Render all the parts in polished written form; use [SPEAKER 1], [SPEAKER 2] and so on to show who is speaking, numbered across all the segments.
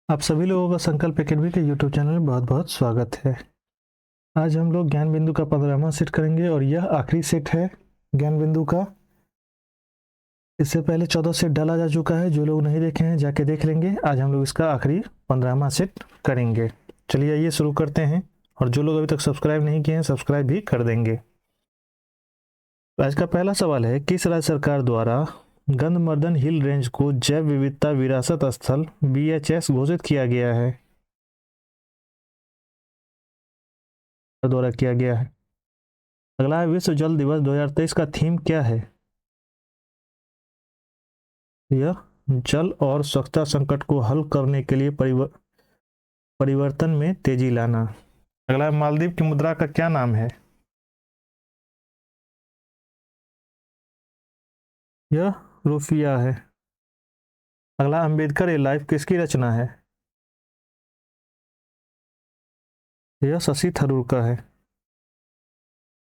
[SPEAKER 1] आप सभी लोगों का संकल्प एकेडमी के यूट्यूब चैनल में बहुत बहुत स्वागत है। आज हम लोग ज्ञान बिंदु का 15वां सेट करेंगे और यह आखिरी सेट है ज्ञान बिंदु का। इससे पहले 14 सेट डाला जा चुका है, जो लोग नहीं देखे हैं जाके देख लेंगे। आज हम लोग इसका आखिरी 15वां सेट करेंगे। चलिए आइए शुरू करते हैं, और जो लोग अभी तक सब्सक्राइब नहीं किए हैं सब्सक्राइब भी कर देंगे। आज का पहला सवाल है, किस राज्य सरकार द्वारा गंधमर्दन हिल रेंज को जैव विविधता विरासत स्थल BHS घोषित किया गया है? द्वारा किया गया है। अगला है, विश्व जल दिवस 2023 का थीम क्या है? यह जल और स्वच्छता संकट को हल करने के लिए परिवर्तन में तेजी लाना। अगला है, मालदीव की मुद्रा का क्या नाम है? यह रुपया है। अगला, अंबेडकर ए लाइफ किसकी रचना है? यह शशि थरूर का है।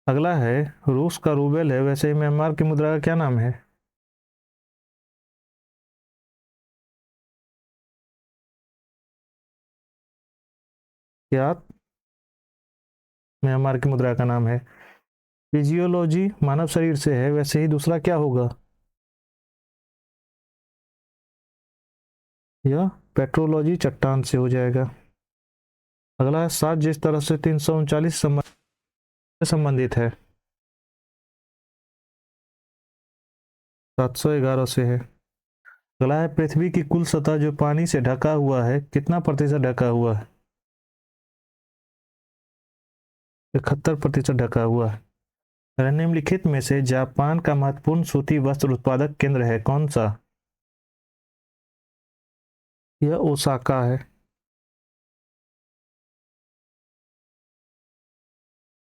[SPEAKER 1] अगला है, रूस का रूबेल है, वैसे ही म्यांमार की मुद्रा का क्या नाम है? क्या म्यांमार की मुद्रा का नाम है? फिजियोलॉजी मानव शरीर से है, वैसे ही दूसरा क्या होगा? यह पेट्रोलॉजी चट्टान से हो जाएगा। अगला है, 7 जिस तरह से 339 संबंधित है? 711 से है। अगला है, पृथ्वी की कुल सतह जो पानी से ढका हुआ है कितना प्रतिशत ढका हुआ है? 71% ढका हुआ है। निम्नलिखित में से जापान का महत्वपूर्ण सूती वस्त्र उत्पादक केंद्र है कौन सा? यह ओसाका है।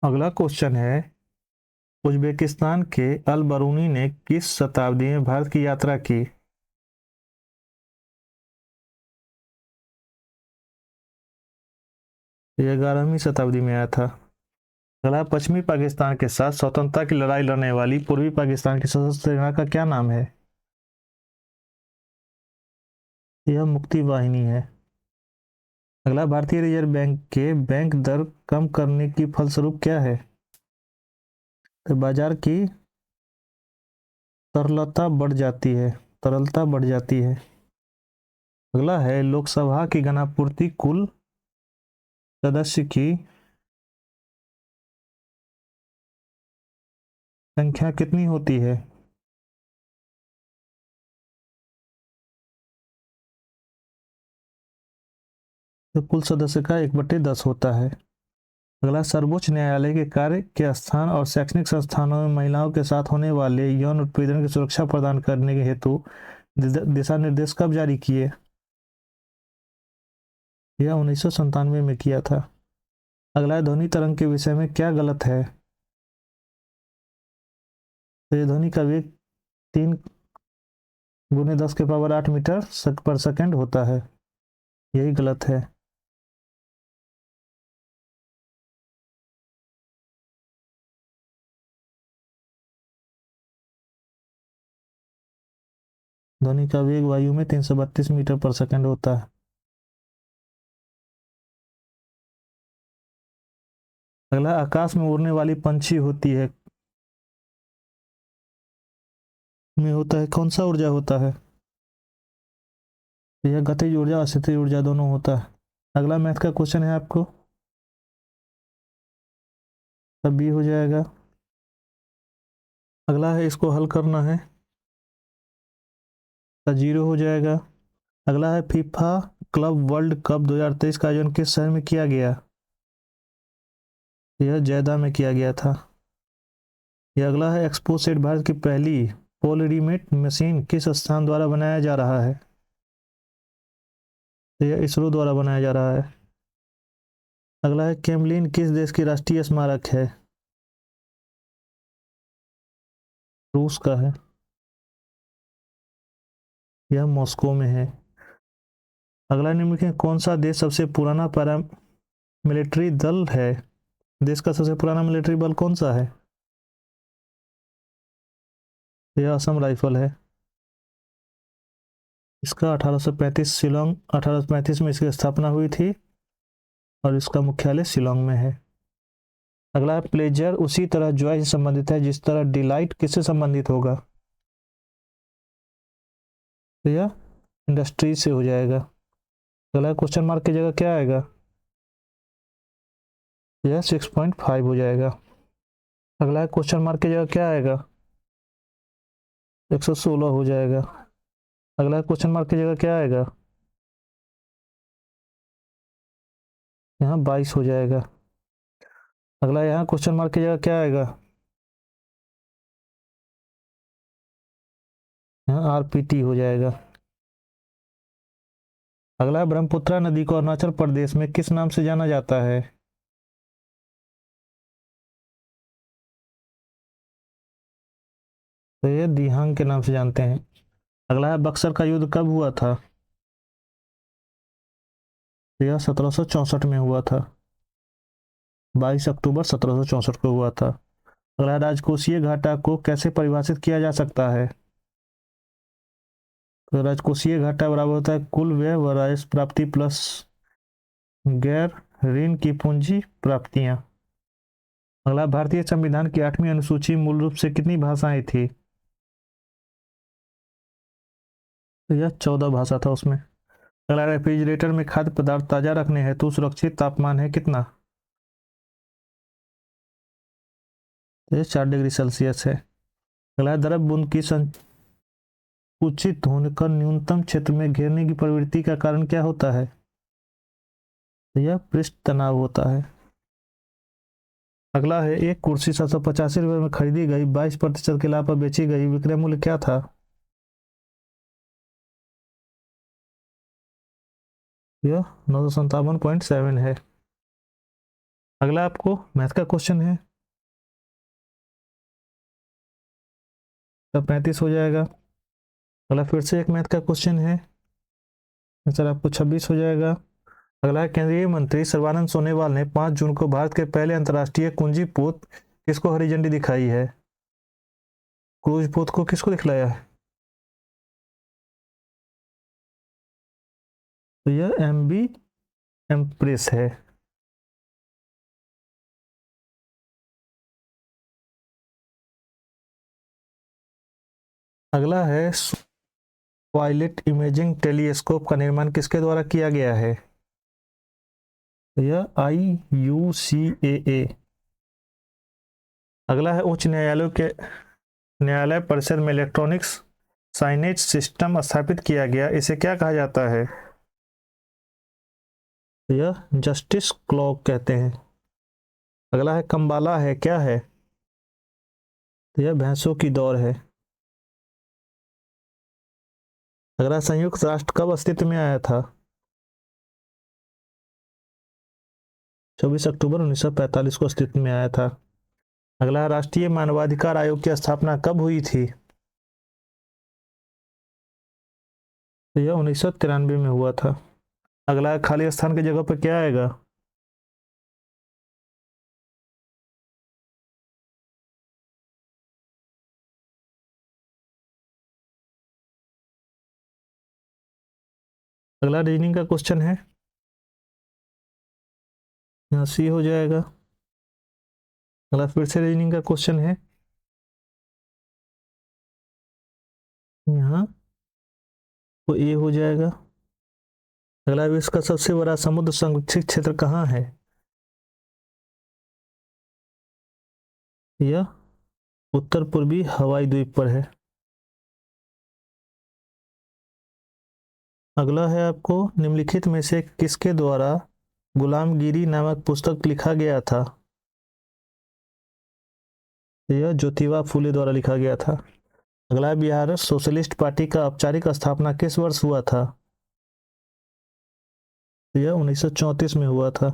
[SPEAKER 1] अगला क्वेश्चन है, उज्बेकिस्तान के अल बरूनी ने किस शताब्दी में भारत की यात्रा की? यह 11वीं शताब्दी में आया था। अगला, पश्चिमी पाकिस्तान के साथ स्वतंत्रता की लड़ाई लड़ने वाली पूर्वी पाकिस्तान की सशस्त्र सेना का क्या नाम है? यह मुक्ति वाहिनी है। अगला, भारतीय रिजर्व बैंक के बैंक दर कम करने की फलस्वरूप क्या है? तो बाजार की तरलता बढ़ जाती है। अगला है, लोकसभा की घनापूर्ति कुल सदस्य की संख्या कितनी होती है? तो कुल सदस्य का 1/10 होता है। अगला, सर्वोच्च न्यायालय के कार्य के स्थान और शैक्षणिक संस्थानों में महिलाओं के साथ होने वाले यौन उत्पीड़न की सुरक्षा प्रदान करने के हेतु दिशा निर्देश कब जारी किए? यह 1997 में किया था। अगला, ध्वनि तरंग के विषय में क्या गलत है? तो ये ध्वनि का वेग 3 × 10⁸ मीटर पर सेकंड होता है, यही गलत है। ध्वनि का वेग वायु में 332 मीटर पर सेकंड होता है। अगला, आकाश में उड़ने वाली पंछी होती है में होता है कौन सा ऊर्जा होता है? यह गतिज ऊर्जा और स्थितिज ऊर्जा दोनों होता है। अगला मैथ का क्वेश्चन है आपको, तब भी हो जाएगा। अगला है, इसको हल करना है, तो 0 हो जाएगा। अगला है, फीफा क्लब वर्ल्ड कप 2023 का आयोजन किस शहर में किया गया? यह जैदा में किया गया था। यह अगला है, एक्सपो सेट भारत की पहली पोलरीमेट मशीन किस स्थान द्वारा बनाया जा रहा है? यह इसरो द्वारा बनाया जा रहा है। अगला है, केमलिन किस देश की राष्ट्रीय स्मारक है? रूस का है। यह मॉस्को में है। अगला, निम्नलिखित में कौन सा देश सबसे पुराना पैरा मिलिट्री दल है? देश का सबसे पुराना मिलिट्री बल कौन सा है? यह असम राइफल है। इसका 1835 शिलोंग 1835 में इसकी स्थापना हुई थी और इसका मुख्यालय शिलोंग में है। अगला है प्लेजर, उसी तरह जॉय से संबंधित है जिस तरह डिलाइट किससे संबंधित होगा? तो यह इंडस्ट्री से हो जाएगा। अगला क्वेश्चन मार्क की जगह क्या आएगा? यह 6.5 हो जाएगा। अगला क्वेश्चन मार्क की जगह क्या आएगा? 116 हो जाएगा। अगला क्वेश्चन मार्क की जगह क्या आएगा? यहाँ 22 हो जाएगा। अगला यहाँ क्वेश्चन मार्क की जगह क्या आएगा? यहाँ आरपीटी हो जाएगा। अगला ब्रह्मपुत्रा नदी को अरुणाचल प्रदेश में किस नाम से जाना जाता है? तो ये दिहांग के नाम से जानते हैं। अगला है बक्सर का युद्ध कब हुआ था? तो यह 1764 में हुआ था। 22 अक्टूबर 1764 को हुआ था। अगला राजकोषीय घाटा को कैसे परिभाषित किया जा सकता है? तो राजकोषीय घाटा बराबर होता है कुल व्यय व राजस्व प्राप्ति प्लस गैर ऋण की पूंजी प्राप्तियां। अगला भारतीय संविधान की 8वीं अनुसूची मूल रूप से कितनी भाषाएं थी? तो यह 14 भाषा था उसमें। अगला रेफ्रिजरेटर में खाद्य पदार्थ ताजा रखने हेतु सुरक्षित तापमान है कितना? तो यह 4 डिग्री सेल्सियस है। अगला द्रव बूंद की संकुचित होकर न्यूनतम क्षेत्र में घेरने की प्रवृत्ति का कारण क्या होता है? तो यह पृष्ठ तनाव होता है। अगला है एक कुर्सी 785 रुपये में खरीदी गई, 22% के लाभ पर बेची गई, विक्रय मूल्य क्या था? यह 957.7 है। अगला आपको मैथ का क्वेश्चन है, तब 35 हो जाएगा। अगला फिर से एक मैथ का क्वेश्चन है, आंसर आपको 26 हो जाएगा। अगला है केंद्रीय मंत्री सर्बानंद सोनोवाल ने 5 जून को भारत के पहले अंतर्राष्ट्रीय कुंजीपुत किसको हरी झंडी दिखाई है? क्रूजपुत को किसको दिखलाया है? तो यह MV एम्प्रेस है। अगला है वायलेट इमेजिंग टेलीस्कोप का निर्माण किसके द्वारा किया गया है? तो यह IUCAA। अगला है उच्च न्यायालय परिसर में इलेक्ट्रॉनिक्स साइनेज सिस्टम स्थापित किया गया, इसे क्या कहा जाता है? तो यह जस्टिस क्लॉक कहते हैं। अगला है कंबाला है क्या है? तो यह भैंसों की दौड़ है। अगला संयुक्त राष्ट्र कब अस्तित्व में आया था? 24 अक्टूबर 1945 को अस्तित्व में आया था। अगला राष्ट्रीय मानवाधिकार आयोग की स्थापना कब हुई थी? तो यह 1993 में हुआ था। अगला खाली स्थान की जगह पर क्या आएगा? अगला रीजनिंग का क्वेश्चन है, यहाँ सी हो जाएगा। अगला फिर से रीजनिंग का क्वेश्चन है, यहाँ तो ए हो जाएगा। अगला विश्व का सबसे बड़ा समुद्र संरक्षित क्षेत्र कहाँ है? यह उत्तर पूर्वी हवाई द्वीप पर है। अगला है आपको निम्नलिखित में से किसके द्वारा गुलामगिरी नामक पुस्तक लिखा गया था? यह ज्योतिबा फूले द्वारा लिखा गया था। अगला बिहार सोशलिस्ट पार्टी का औपचारिक स्थापना किस वर्ष हुआ था? यह 1934 में हुआ था।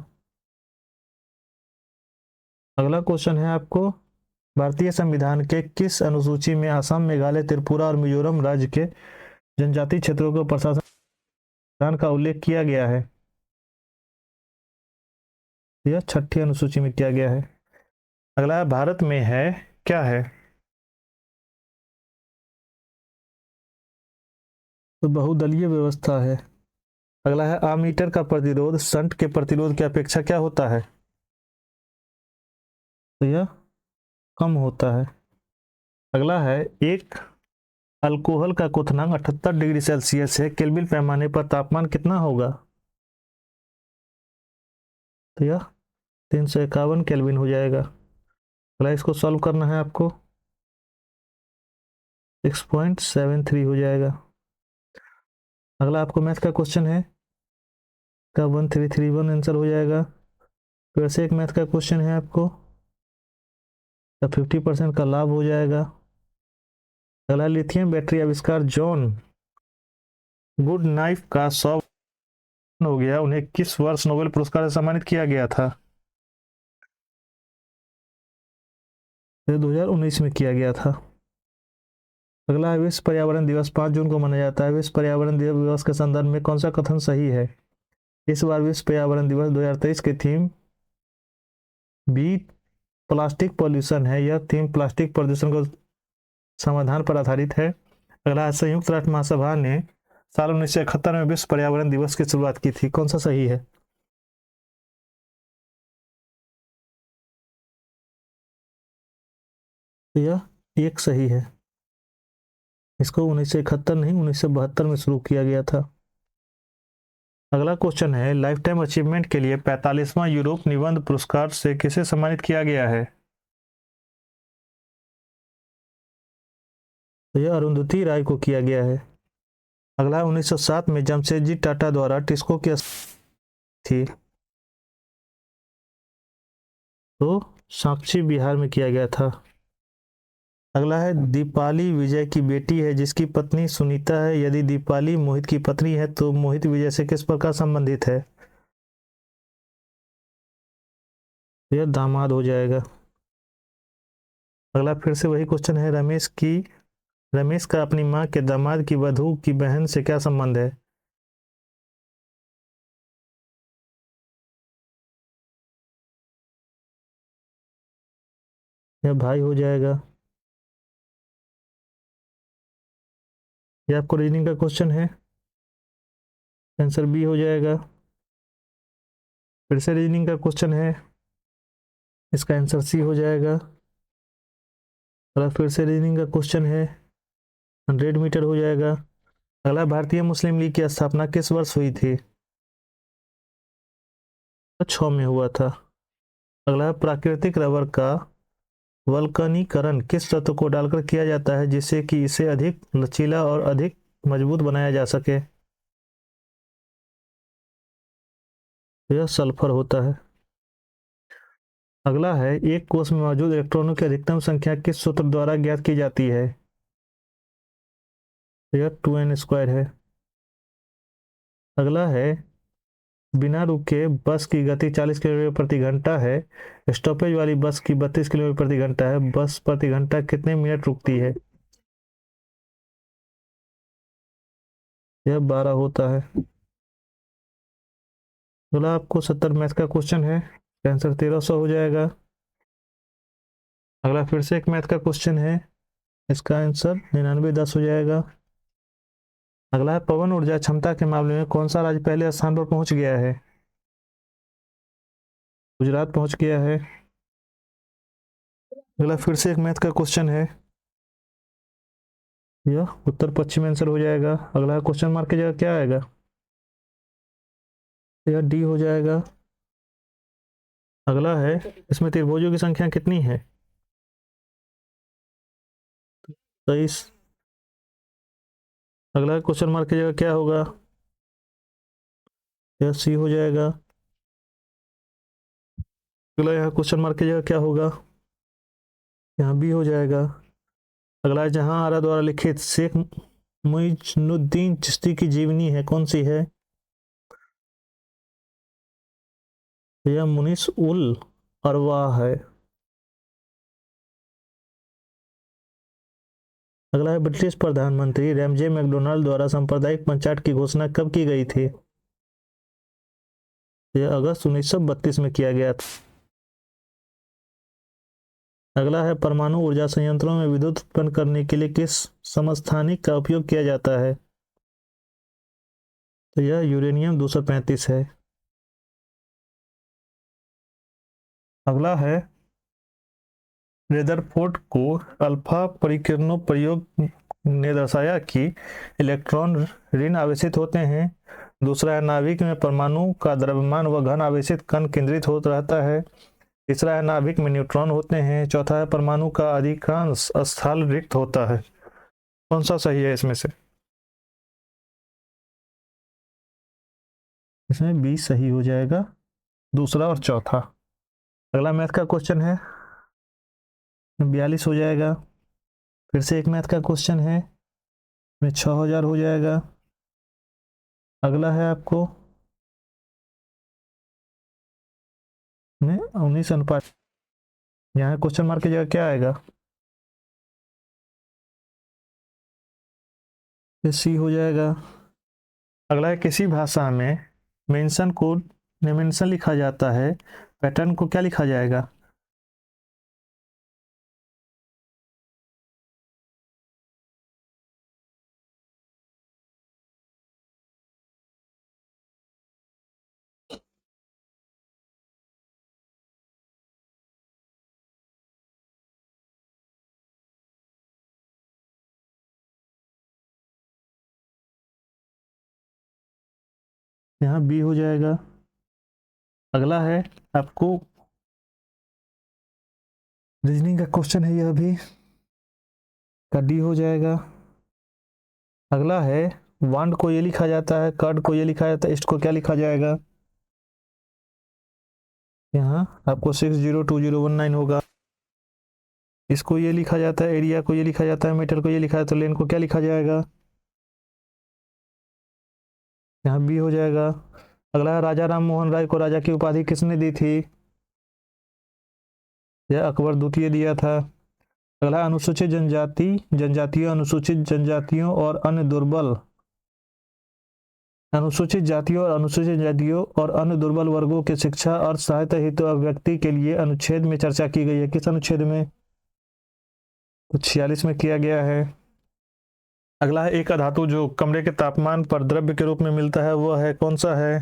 [SPEAKER 1] अगला क्वेश्चन है आपको, भारतीय संविधान के किस अनुसूची में असम, मेघालय, त्रिपुरा और मिजोरम राज्य के जनजातीय क्षेत्रों को प्रशासन का उल्लेख किया गया है? यह 6ठी अनुसूची में किया गया है। अगला भारत में है क्या है? तो बहुदलीय व्यवस्था है। अगला है आमीटर का प्रतिरोध शंट के प्रतिरोध की अपेक्षा क्या होता है? तो यह कम होता है। अगला है एक अल्कोहल का क्वथनांक 78 डिग्री सेल्सियस है, केल्विन पैमाने पर तापमान कितना होगा? तो यह 351 केल्विन हो जाएगा। अगला इसको सॉल्व करना है आपको, 6.73 हो जाएगा। अगला आपको मैथ का क्वेश्चन है का 1331 आंसर हो जाएगा। फिर से एक मैथ का क्वेश्चन है आपको, का 50% का लाभ हो जाएगा। अगला लिथियम बैटरी आविष्कार जॉन गुड नाइफ का 100 हो गया, उन्हें किस वर्ष नोबेल पुरस्कार से सम्मानित किया गया था? 2019 में किया गया था। अगला है विश्व पर्यावरण दिवस 5 जून को मनाया जाता है। विश्व पर्यावरण दिवस के संदर्भ में कौन सा कथन सही है? इस बार विश्व पर्यावरण दिवस 2023 की थीम बी प्लास्टिक पॉल्यूशन है। यह थीम प्लास्टिक प्रदूषण को समाधान पर आधारित है। अगला संयुक्त राष्ट्र महासभा ने साल 1971 में विश्व पर्यावरण दिवस की शुरुआत की थी, कौन सा सही है? तो यह एक सही है। इसको 1971 नहीं 1972 में शुरू किया गया था। अगला क्वेश्चन है लाइफ टाइम अचीवमेंट के लिए 45वां यूरोप निबंध पुरस्कार से किसे सम्मानित किया गया है? तो यह अरुंधति राय को किया गया है। अगला 1907 में जमशेदजी टाटा द्वारा टिस्को की थी, तो साक्षी बिहार में किया गया था। अगला है दीपाली विजय की बेटी है जिसकी पत्नी सुनीता है। यदि दीपाली मोहित की पत्नी है तो मोहित विजय से किस प्रकार संबंधित है? यह दामाद हो जाएगा। अगला फिर से वही क्वेश्चन है, रमेश का अपनी मां के दामाद की वधू की बहन से क्या संबंध है? यह भाई हो जाएगा। यह आपको रीजनिंग का क्वेश्चन है, आंसर बी हो जाएगा। फिर से रीजनिंग का क्वेश्चन है, इसका आंसर सी हो जाएगा। अगला फिर से रीजनिंग का क्वेश्चन है, 100 मीटर हो जाएगा। अगला भारतीय मुस्लिम लीग की स्थापना किस वर्ष हुई थी? 6 में हुआ था। अगला प्राकृतिक रबर का वल्कनीकरण किस तत्व को डालकर किया जाता है जिससे कि इसे अधिक लचीला और अधिक मजबूत बनाया जा सके? यह सल्फर होता है। अगला है एक कोश में मौजूद इलेक्ट्रॉनों की अधिकतम संख्या किस सूत्र द्वारा ज्ञात की जाती है? यह 2n² है। अगला है बिना रुके बस की गति 40 किलोमीटर प्रति घंटा है, स्टॉपेज वाली बस की 32 किलोमीटर प्रति घंटा है, बस प्रति घंटा कितने मिनट रुकती है? यह 12 होता है। अगला आपको 70 मैथ का क्वेश्चन है, आंसर 1300 हो जाएगा। अगला फिर से एक मैथ का क्वेश्चन है, इसका आंसर 9910 हो जाएगा। अगला है पवन ऊर्जा क्षमता के मामले में कौन सा राज्य पहले स्थान पर पहुंच गया है? गुजरात पहुंच गया है। अगला फिर से एक मैथ का क्वेश्चन है, यह उत्तर पश्चिम आंसर हो जाएगा। अगला क्वेश्चन मार्क की जगह क्या आएगा? यह डी हो जाएगा। अगला है इसमें त्रिभुजों की संख्या कितनी है? 23। अगला क्वेश्चन मार्क की जगह क्या होगा? यह सी हो जाएगा। अगला यहाँ क्वेश्चन मार्क की जगह क्या होगा? यहाँ बी हो जाएगा। अगला जहां आरा द्वारा लिखित शेख मुइनुद्दीन चिश्ती की जीवनी है कौन सी है? यह मुनिस उल अरवाह है। अगला है ब्रिटिश प्रधानमंत्री रैमजे मैकडोनाल्ड द्वारा सांप्रदायिक पंचायत की घोषणा कब की गई थी? यह अगस्त 1932 में किया गया था। अगला है परमाणु ऊर्जा संयंत्रों में विद्युत उत्पन्न करने के लिए किस समस्थानिक का उपयोग किया जाता है? तो यह यूरेनियम 235 है। अगला है, रेदरफोर्ड को अल्फा परिकिरणों प्रयोग ने दर्शाया कि इलेक्ट्रॉन ऋण आवेशित होते हैं। दूसरा है, नाभिक में परमाणु का द्रव्यमान व घन आवेशित कण केंद्रित होता रहता है। तीसरा है, नाभिक में न्यूट्रॉन होते हैं। चौथा है, परमाणु का अधिकांश स्थान रिक्त होता है। कौन सा सही है इसमें से? इसमें 20 सही हो जाएगा, दूसरा और चौथा। अगला मैथ का क्वेश्चन है, 42 हो जाएगा। फिर से एक मैथ का क्वेश्चन है, में 6000 हो जाएगा। अगला है आपको में 19 अनुपात, यहाँ क्वेश्चन मार्क की जगह क्या आएगा? सी हो जाएगा। अगला है, किसी भाषा में मेंशन को मेंशन लिखा जाता है, पैटर्न को क्या लिखा जाएगा? यहाँ बी हो जाएगा। अगला है आपको रीजनिंग का क्वेश्चन है, यह भी का डी हो जाएगा। अगला है, वांड को ये लिखा जाता है, कर्ड को ये लिखा जाता है, ईस्ट को क्या लिखा जाएगा? यहाँ आपको 602019 होगा। इसको ये लिखा जाता है, एरिया को ये लिखा जाता है, मीटर को ये लिखा जाता है, तो लेन को क्या लिखा जाएगा? यहाँ बी हो जाएगा। अगला है, राजा राम मोहन राय को राजा की उपाधि किसने दी थी? यह अकबर द्वितीय दिया था। अगला, अनुसूचित जनजातियों, अनुसूचित जनजातियों और अन्य दुर्बल अनुसूचित जातियों और अनुसूचित जातियों और अन्य दुर्बल वर्गों की शिक्षा और सहायता हेतु अभिव्यक्ति के लिए अनुच्छेद में चर्चा की गई है। किस अनुच्छेद में? तो 46 में किया गया है। अगला है, एक अधातु जो कमरे के तापमान पर द्रव्य के रूप में मिलता है, वह है कौन सा है?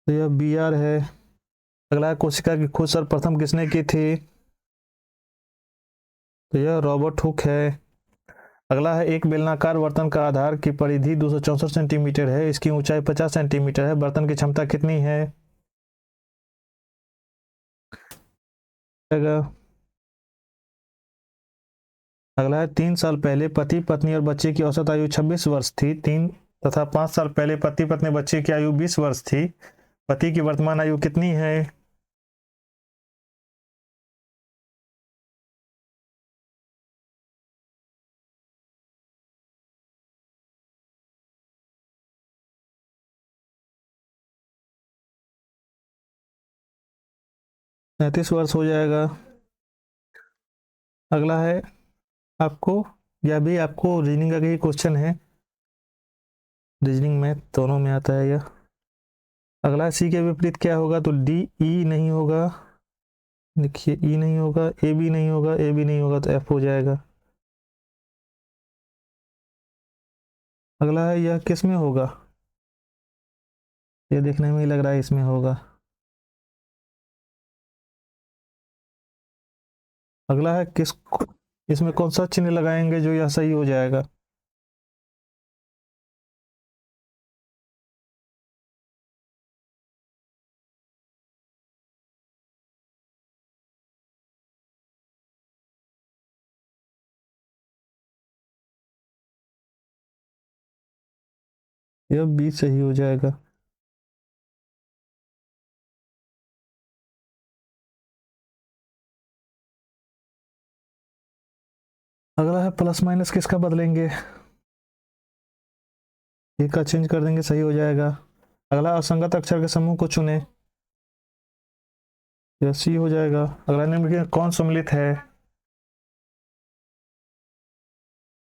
[SPEAKER 1] तो यह बी आर है। अगला है, कोशिका की खोज सर्वप्रथम किसने की थी? तो यह रॉबर्ट हुक है। अगला है, एक बेलनाकार बर्तन का आधार की परिधि 264 सेंटीमीटर है, इसकी ऊंचाई 50 सेंटीमीटर है, बर्तन की क्षमता कितनी है? अगला है, 3 साल पहले पति पत्नी और बच्चे की औसत आयु 26 वर्ष थी। 5 साल पहले पति पत्नी बच्चे की आयु 20 वर्ष थी। पति की वर्तमान आयु कितनी है? 37 वर्ष हो जाएगा। अगला है आपको, यह भी आपको रीजनिंग का ही क्वेश्चन है, रीजनिंग में दोनों में आता है यह। अगला, सी के विपरीत क्या होगा? तो डी ई नहीं होगा, देखिए ई नहीं होगा, ए बी नहीं होगा, ए बी नहीं होगा, तो एफ हो जाएगा। अगला है, यह किस में होगा? ये देखने में ही लग रहा है इसमें होगा। अगला है, किस इसमें कौन सा चिन्ह लगाएंगे जो यह सही हो जाएगा? यह बी सही हो जाएगा। अगला है, प्लस माइनस किसका बदलेंगे? एक का चेंज कर देंगे, सही हो जाएगा। अगला, असंगत अक्षर के समूह को चुने, यह सी हो जाएगा। अगला, निम्न में कौन सम्मिलित है?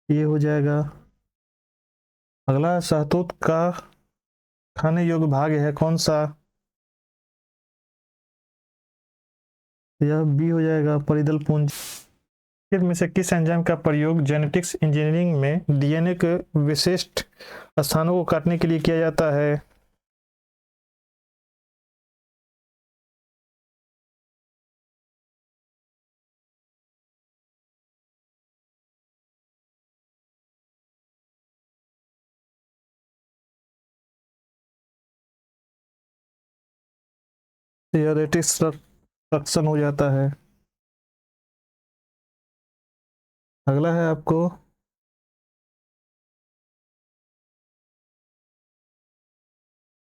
[SPEAKER 1] ये हो जाएगा। अगला, शहतूत का खाने योग्य भाग है कौन सा? यह बी हो जाएगा, परिदल पुंज। निम्नलिखित में से किस एंजाइम का प्रयोग जेनेटिक्स इंजीनियरिंग में डीएनए के विशिष्ट स्थानों को काटने के लिए किया जाता है? यह रेटिस्ट्रक्शन हो जाता है। अगला है आपको,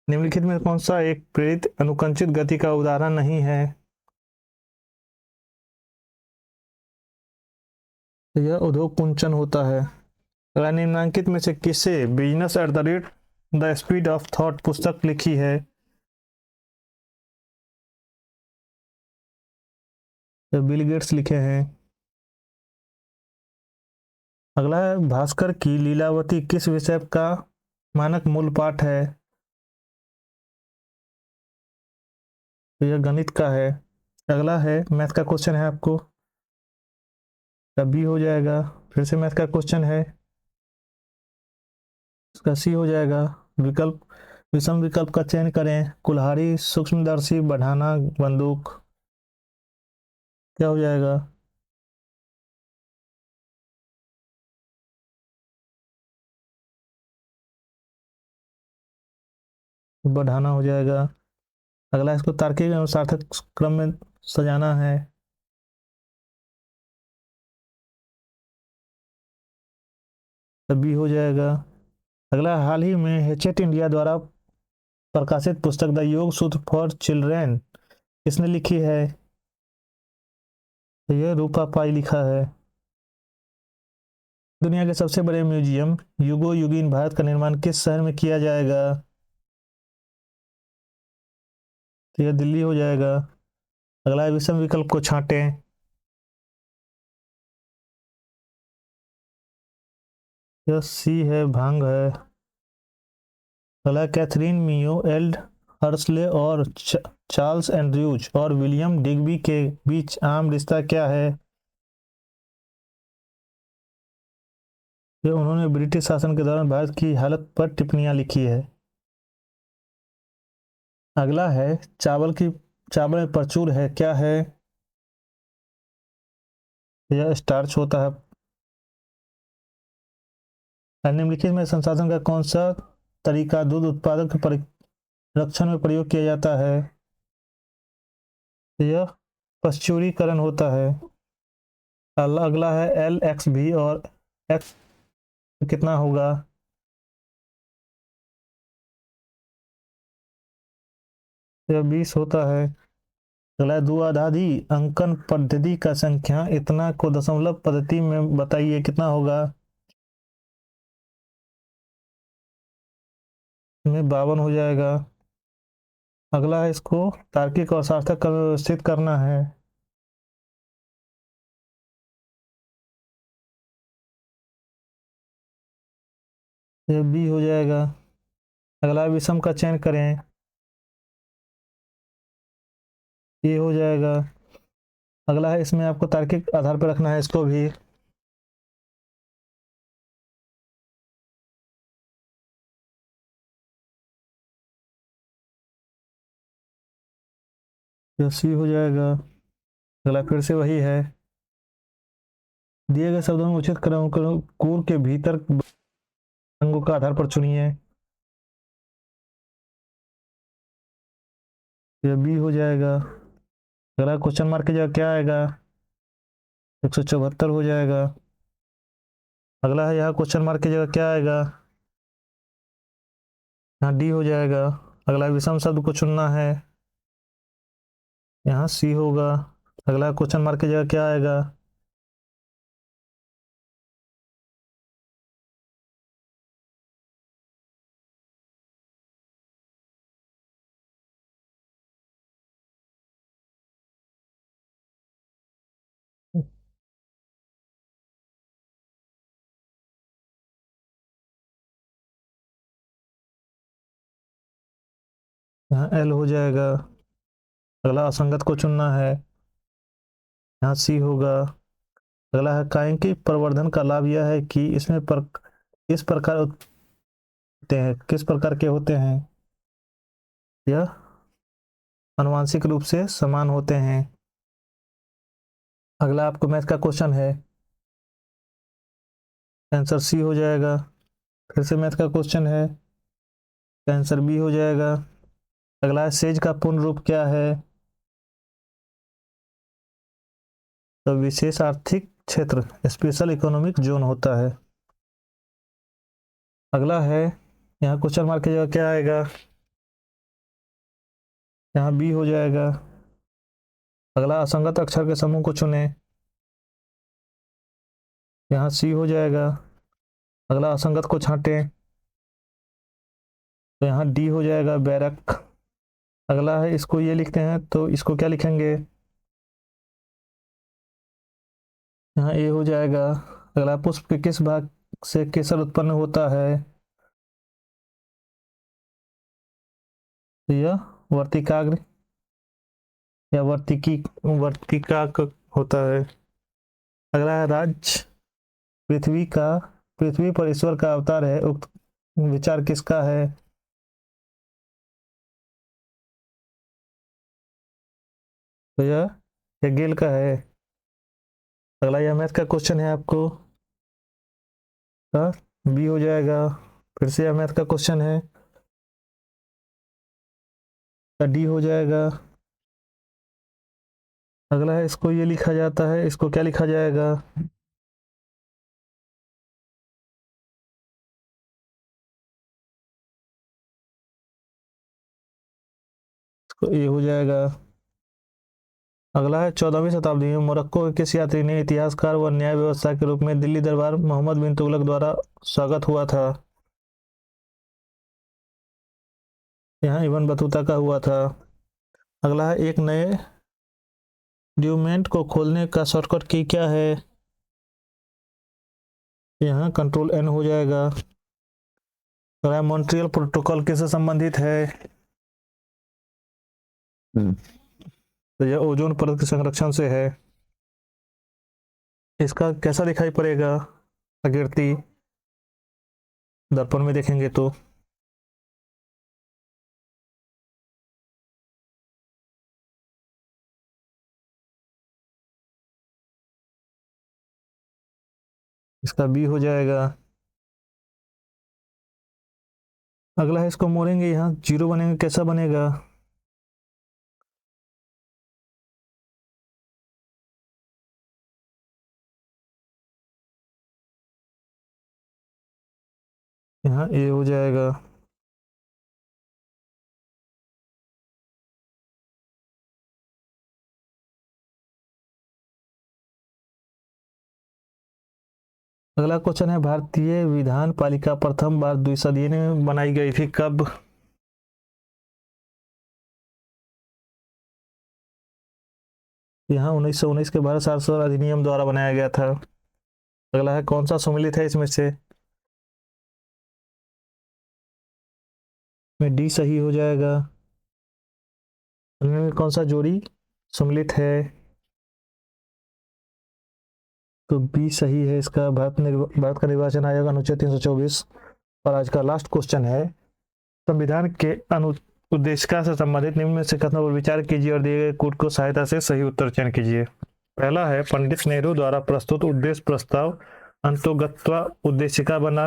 [SPEAKER 1] निम्नलिखित में कौन सा एक प्रेरित अनुकंचित गति का उदाहरण नहीं है? यह उद्योग कुंचन होता है। अगला, निम्नांकित में से किसे business at the rate the speed of thought पुस्तक लिखी है? तो बिल गेट्स लिखे हैं। अगला है, भास्कर की लीलावती किस विषय का मानक मूल पाठ है? तो यह गणित का है। अगला है, मैथ का क्वेश्चन है आपको, का बी हो जाएगा। फिर से मैथ का क्वेश्चन है, इसका सी हो जाएगा। विकल्प, विषम विकल्प का चयन करें। कुल्हाड़ी, सूक्ष्मदर्शी, बढ़ाना, बंदूक, क्या हो जाएगा? बढ़ाना हो जाएगा। अगला, इसको तार्किक एवं सार्थक क्रम में सजाना है। तो बी हो जाएगा। अगला, हाल ही में हेचेट इंडिया द्वारा प्रकाशित पुस्तक द योग सूत्र फॉर चिल्ड्रेन किसने लिखी है? तो यह रूपा पाई लिखा है। दुनिया के सबसे बड़े म्यूजियम युगो युगीन भारत का निर्माण किस शहर में किया जाएगा? तो यह दिल्ली हो जाएगा। अगला, विषम विकल्प को छांटें। यह सी है, भांग है। अगला, कैथरीन मियो, एल्ड हर्सले और चार्ल्स एंड्रयूज और विलियम डिग्बी के बीच आम रिश्ता क्या है? ये उन्होंने ब्रिटिश शासन के दौरान भारत की हालत पर टिप्पणियां लिखी है। अगला है, चावल में प्रचुर है, क्या है? यह स्टार्च होता है। निम्नलिखित में संसाधन का कौन सा तरीका दूध उत्पादक के परिरक्षण में प्रयोग किया जाता है? यह पश्चुरीकरण होता है। अगला है, एल एक्स भी और एक्स कितना होगा? यह 20 होता है। अगला, द्विआधारी अंकन पद्धति का संख्या इतना को दशमलव पद्धति में बताइए, कितना होगा? में 52 हो जाएगा। अगला है, इसको तार्किक और सार्थक कर व्यवस्थित करना है। यह बी हो जाएगा। अगला, विषम का चयन करें। ये हो जाएगा। अगला है, इसमें आपको तार्किक आधार पर रखना है इसको भी। यह सी हो जाएगा। अगला फिर से वही है, दिए गए शब्दों में उचित क्रम कूर के भीतर अंगों का आधार पर चुनिए। यह बी हो जाएगा। अगला, क्वेश्चन मार्क की जगह क्या आएगा? 174 हो जाएगा। अगला है, यहाँ क्वेश्चन मार्क की जगह क्या आएगा? यहाँ डी हो जाएगा। अगला, विषम शब्द को चुनना है, यहाँ सी होगा। अगला, क्वेश्चन मार्क की जगह क्या आएगा? यहाँ एल हो जाएगा। अगला, असंगत को चुनना है, यहाँ सी होगा। अगला है कायिकी प्रवर्धन का लाभ यह है कि इसमें इस प्रकार होते हैं, किस प्रकार के होते हैं, यह आनुवांशिक रूप से समान होते हैं। अगला आपको मैथ का क्वेश्चन है, आंसर सी हो जाएगा। फिर से मैथ का क्वेश्चन है, आंसर बी हो जाएगा। अगला सेज का पूर्ण रूप क्या है, तो विशेष आर्थिक क्षेत्र, स्पेशल इकोनॉमिक जोन होता है। अगला है, यहाँ क्वेश्चन मार्क की जगह क्या आएगा, यहाँ बी हो जाएगा। अगला असंगत अक्षर के समूह को चुने, यहाँ सी हो जाएगा। अगला असंगत को छांटें, तो यहाँ डी हो जाएगा, बैरक। अगला है, इसको ये लिखते हैं तो इसको क्या लिखेंगे, यहाँ ए हो जाएगा। अगला पुष्प के किस भाग से केसर उत्पन्न होता है, तो यह वर्तिकाग्र या वर्तिका होता है। अगला है, राज पृथ्वी पर ईश्वर का अवतार है, उक्त विचार किसका है, तो यह हेगेल का है। अगला यह मैथ का क्वेश्चन है आपको, का बी हो जाएगा। फिर से यह मैथ का क्वेश्चन है, का डी हो जाएगा। अगला है, इसको ये लिखा जाता है, इसको क्या लिखा जाएगा, इसको ए हो जाएगा। अगला है, 14वीं शताब्दी में मोरक्को के किस यात्री ने इतिहासकार व न्याय व्यवस्था के रूप में दिल्ली दरबार मोहम्मद बिन तुगलक द्वारा स्वागत हुआ था, यहाँ इब्न बतूता का हुआ था। अगला है, एक नए डॉक्यूमेंट को खोलने का शॉर्टकट की क्या है, यहाँ कंट्रोल एन हो जाएगा। अगला, मॉन्ट्रियल प्रोटोकॉल किससे संबंधित है, तो यह ओजोन परत के संरक्षण से है। इसका कैसा दिखाई पड़ेगा आकृति, दर्पण में देखेंगे तो इसका बी हो जाएगा। अगला है, इसको मोड़ेंगे, यहाँ जीरो बनेगा, कैसा बनेगा, यहाँ ए हो जाएगा। अगला क्वेश्चन है, भारतीय विधान पालिका प्रथम बार द्विसदीय में बनाई गई थी, कब, यहाँ 1919 के भारत शासन अधिनियम द्वारा बनाया गया था। अगला है, कौन सा सम्मिलित है इसमें से, में डी सही हो जाएगा। इनमें कौन सा जोड़ी सम्मिलित है, तो बी सही है इसका, भारत का निर्वाचन आयोग अनुच्छेद 324। और आज का लास्ट क्वेश्चन है, संविधान के उद्देशिका से संबंधित निम्न में से कथनों पर विचार कीजिए और दिए गए कूट को सहायता से सही उत्तर चयन कीजिए। पहला है, पंडित नेहरू द्वारा प्रस्तुत उद्देश्य प्रस्ताव अंतोगत्वा उद्देशिका बना।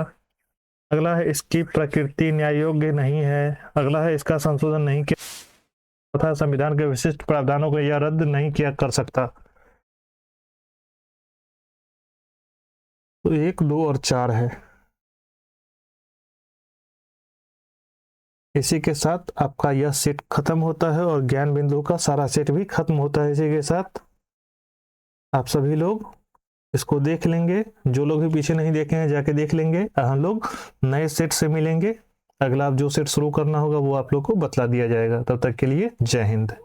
[SPEAKER 1] अगला है, इसकी प्रकृति न्याय योग्य नहीं है। अगला है, इसका संशोधन नहीं किया तथा संविधान के विशिष्ट प्रावधानों को यह रद्द नहीं किया कर सकता। तो 1, 2 और 4 है। इसी के साथ आपका यह सेट खत्म होता है और ज्ञान बिंदु का सारा सेट भी खत्म होता है। इसी के साथ आप सभी लोग इसको देख लेंगे, जो लोग भी पीछे नहीं देखे हैं जाके देख लेंगे। हम लोग नए सेट से मिलेंगे, अगला जो सेट शुरू करना होगा वो आप लोग को बतला दिया जाएगा। तब तक के लिए जय हिंद।